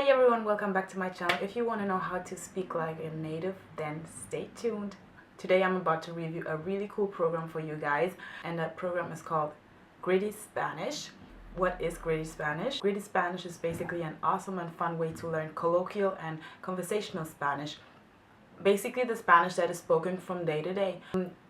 Hi everyone, welcome back to my channel. If you want to know how to speak like a native, then stay tuned. Today I'm about to review a really cool program for you guys, and that program is called Gritty Spanish. What is Gritty Spanish? Gritty Spanish is basically an awesome and fun way to learn colloquial and conversational Spanish. Basically the Spanish that is spoken from day to day.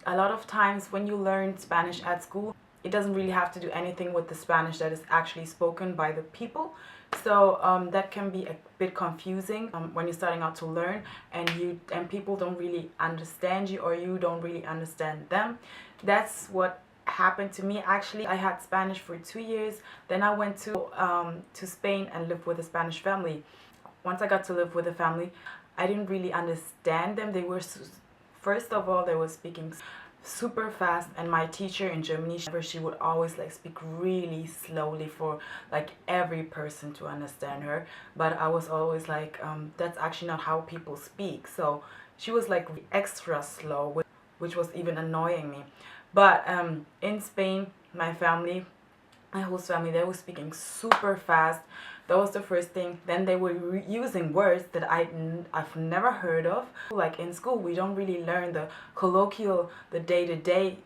A lot of times when you learn Spanish at school, it doesn't really have to do anything with the Spanish that is actually spoken by the people. So that can be a bit confusing when you're starting out to learn and people don't really understand you, or you don't really understand them. That's what happened to me. Actually, I had Spanish for 2 years. Then I went to Spain and lived with a Spanish family. Once I got to live with a family, I didn't really understand them. They were, first of all, they were speaking super fast, and my teacher in Germany, she would always like speak really slowly for like every person to understand her. But I was always like, that's actually not how people speak. So she was like extra slow, which was even annoying me. But in Spain, my host family, they were speaking super fast. That was the first thing. Then they were using words that I've never heard of. Like in school, we don't really learn the colloquial, the day-to-day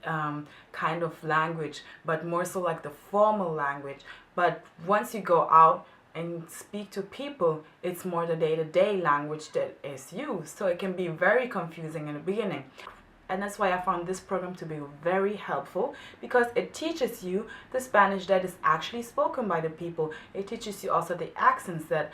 kind of language, but more so like the formal language. But once you go out and speak to people, it's more the day-to-day language that is used. So it can be very confusing in the beginning. And that's why I found this program to be very helpful, because it teaches you the Spanish that is actually spoken by the people. It teaches you also the accents that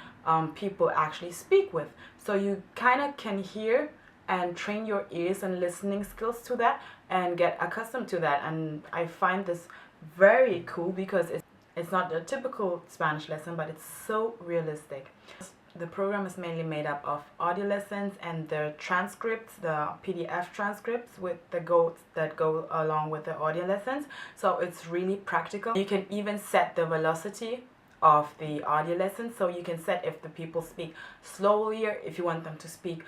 people actually speak with. So you kind of can hear and train your ears and listening skills to that and get accustomed to that. And I find this very cool because it's not a typical Spanish lesson, but it's so realistic. The program is mainly made up of audio lessons and the transcripts, the PDF transcripts that go along with the audio lessons. So it's really practical. You can even set the velocity of the audio lessons. So you can set if the people speak slowly, or if you want them to speak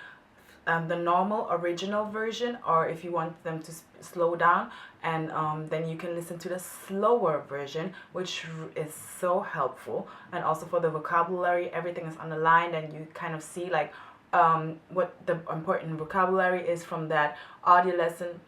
the normal original version, or if you want them to slow down, and then you can listen to the slower version, which is so helpful. And also for the vocabulary, everything is underlined, and you kind of see like what the important vocabulary is from that audio lesson.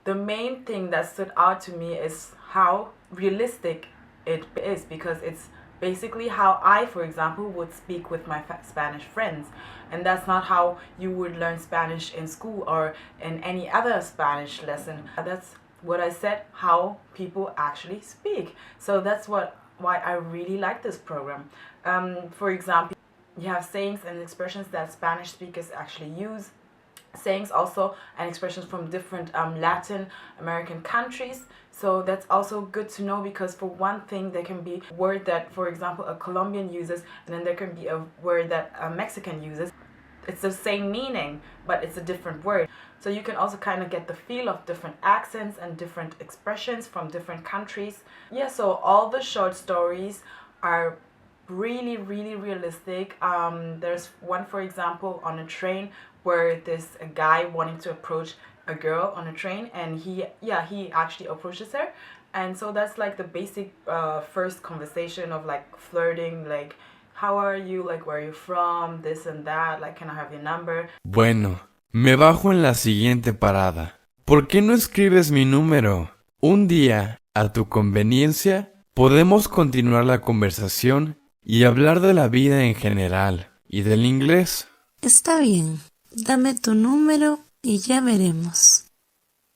The main thing that stood out to me is how realistic it is, because it's basically how I, for example, would speak with my Spanish friends. And that's not how you would learn Spanish in school or in any other Spanish lesson. That's what I said, how people actually speak. So that's why I really like this program. For example, you have sayings and expressions that Spanish speakers actually use. Sayings also and expressions from different Latin American countries. So that's also good to know, because for one thing, there can be a word that, for example, a Colombian uses, and then there can be a word that a Mexican uses. It's the same meaning, but it's a different word. So you can also kind of get the feel of different accents and different expressions from different countries. Yeah, so all the short stories are really really realistic. There's one, for example, on a train, where there's a guy wanting to approach a girl on a train, and he actually approaches her. And so that's like the basic first conversation of like flirting, like how are you, like where are you from, this and that, like can I have your number. Bueno, me bajo en la siguiente parada. ¿Por qué no escribes mi número? Un día, a tu conveniencia, podemos continuar la conversación y hablar de la vida en general y del inglés. Está bien, dame tu número y ya veremos.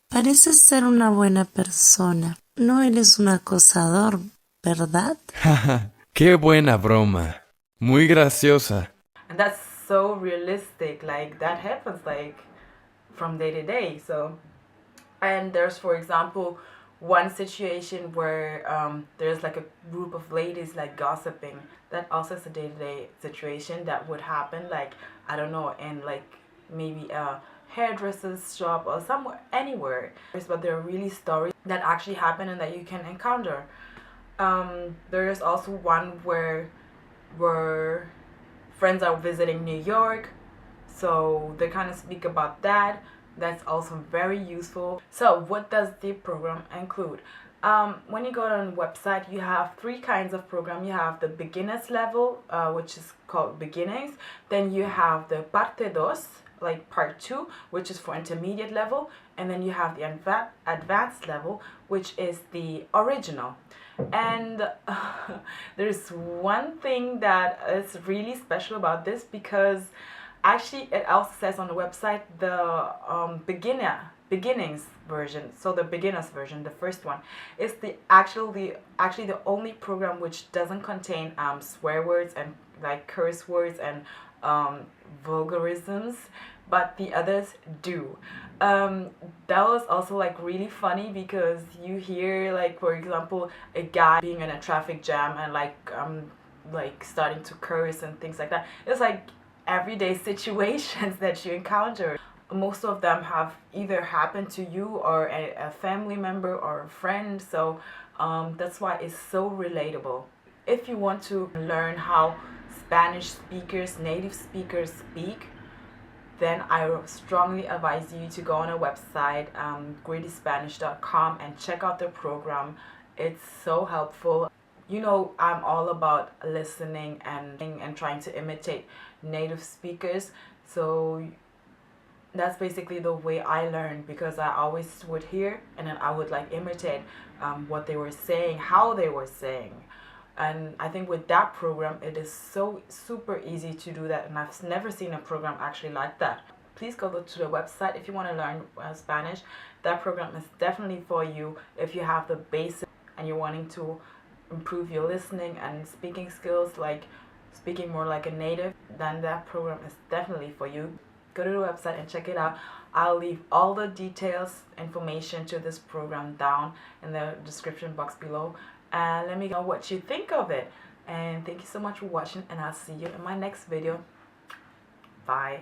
Pareces ser una buena persona. No eres un acosador, ¿verdad? ¡Qué buena broma! Muy graciosa. And that's so realistic, like that happens like from day to day. So, and there's, for example, one situation where there's like a group of ladies like gossiping. That also is a day-to-day situation that would happen, like, I don't know, in like maybe a hairdresser's shop or somewhere, anywhere. But there are really stories that actually happen and that you can encounter. There is also one where friends are visiting New York, so they kind of speak about that. That's also very useful. So what does the program include? When you go on the website, you have three kinds of program. You have the beginners level, which is called beginnings. Then you have the parte dos, like part 2, which is for intermediate level. And then you have the advanced level, which is the original. And there's one thing that is really special about this, because actually it also says on the website the beginnings version. So the beginners version, the first one, is actually the only program which doesn't contain swear words and like curse words and vulgarisms, but the others do. That was also like really funny, because you hear, like, for example, a guy being in a traffic jam and like starting to curse and things like that. It's like everyday situations that you encounter. Most of them have either happened to you or a family member or a friend, so that's why it's so relatable. If you want to learn how Spanish speakers, native speakers speak, then I strongly advise you to go on a website, greatyspanish.com, and check out the program. It's so helpful. You know, I'm all about listening and trying to imitate native speakers, so that's basically the way I learned, because I always would hear and then I would like imitate what they were saying, how they were saying. And I think with that program, it is so super easy to do that, and I've never seen a program actually like that. Please go to the website if you want to learn Spanish. That program is definitely for you if you have the basics and you're wanting to improve your listening and speaking skills, like speaking more like a native. Then that program is definitely for you. Go to the website and check it out. I'll leave all the details, information to this program down in the description box below, and let me know what you think of it. And thank you so much for watching, and I'll see you in my next video. Bye.